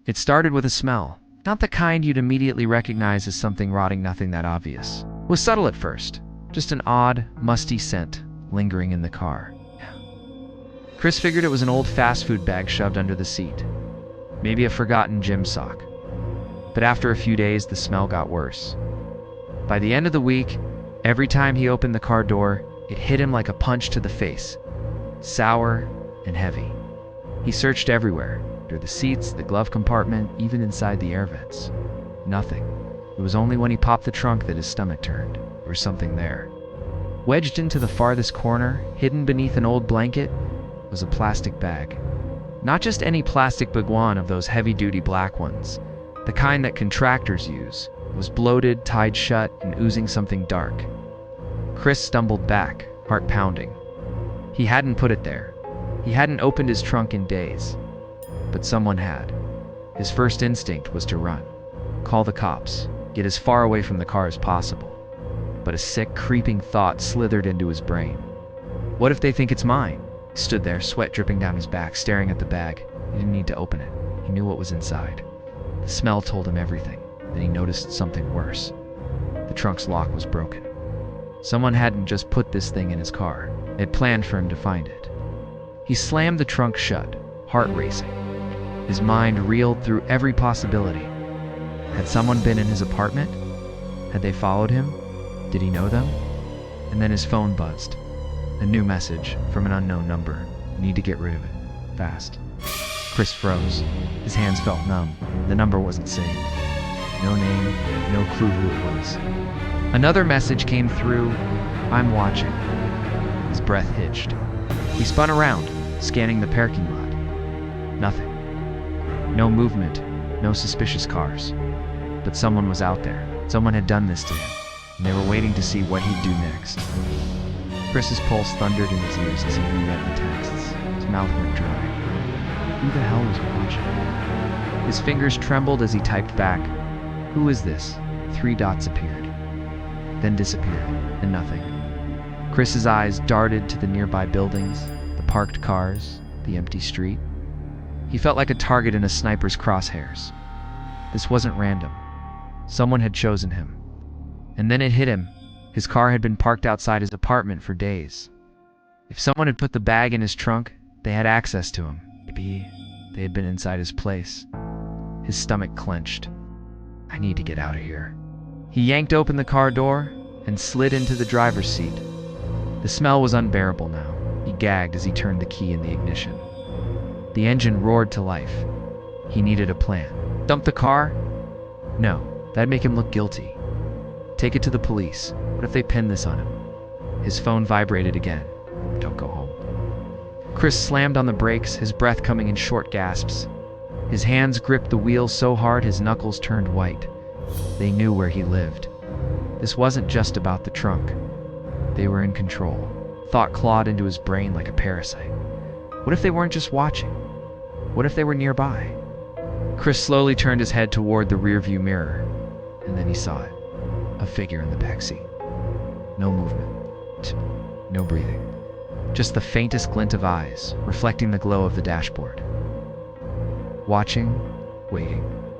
It started with a smell. Not the kind you'd immediately recognize as something rotting, nothing that obvious. It was subtle at first, just an odd, musty scent lingering in the car. Chris figured it was an old fast food bag shoved under the seat. Maybe a forgotten gym sock. But after a few days, the smell got worse. By the end of the week, every time he opened the car door, it hit him like a punch to the face. Sour and heavy. He searched everywhere, under the seats, the glove compartment, even inside the air vents. Nothing. It was only when he popped the trunk that his stomach turned. There was something there. Wedged into the farthest corner, hidden beneath an old blanket, was a plastic bag. Not just any plastic bagwan of those heavy-duty black ones. The kind that contractors use. It was bloated, tied shut, and oozing something dark. Chris stumbled back, heart pounding. He hadn't put it there. He hadn't opened his trunk in days. But someone had. His first instinct was to run. Call the cops. Get as far away from the car as possible. But a sick, creeping thought slithered into his brain. What if they think it's mine? He stood there, sweat dripping down his back, staring at the bag. He didn't need to open it. He knew what was inside. The smell told him everything. Then he noticed something worse. The trunk's lock was broken. Someone hadn't just put this thing in his car. They had planned for him to find it. He slammed the trunk shut, heart racing. His mind reeled through every possibility. Had someone been in his apartment? Had they followed him? Did he know them? And then his phone buzzed. A new message from an unknown number. Need to get rid of it. Fast. Chris froze. His hands felt numb. The number wasn't saved. No name, no clue who it was. Another message came through. I'm watching. His breath hitched. He spun around, scanning the parking lot. Nothing. No movement, no suspicious cars. But someone was out there. Someone had done this to him, and they were waiting to see what he'd do next. Chris's pulse thundered in his ears as he reread the texts. His mouth went dry. Who the hell was watching? His fingers trembled as he typed back, "Who is this?" 3 dots appeared, then disappeared, and nothing. Chris's eyes darted to the nearby buildings, the parked cars, the empty street. He felt like a target in a sniper's crosshairs. This wasn't random. Someone had chosen him. And then it hit him. His car had been parked outside his apartment for days. If someone had put the bag in his trunk, they had access to him. Maybe they had been inside his place. His stomach clenched. I need to get out of here. He yanked open the car door and slid into the driver's seat. The smell was unbearable now. He gagged as he turned the key in the ignition. The engine roared to life. He needed a plan. Dump the car? No, that'd make him look guilty. Take it to the police. What if they pin this on him? His phone vibrated again. Don't go home. Chris slammed on the brakes, his breath coming in short gasps. His hands gripped the wheel so hard his knuckles turned white. They knew where he lived. This wasn't just about the trunk. They were in control. Thought clawed into his brain like a parasite. What if they weren't just watching? What if they were nearby? Chris slowly turned his head toward the rearview mirror, and then he saw it. A figure in the backseat. No movement. No breathing. Just the faintest glint of eyes, reflecting the glow of the dashboard. Watching, waiting.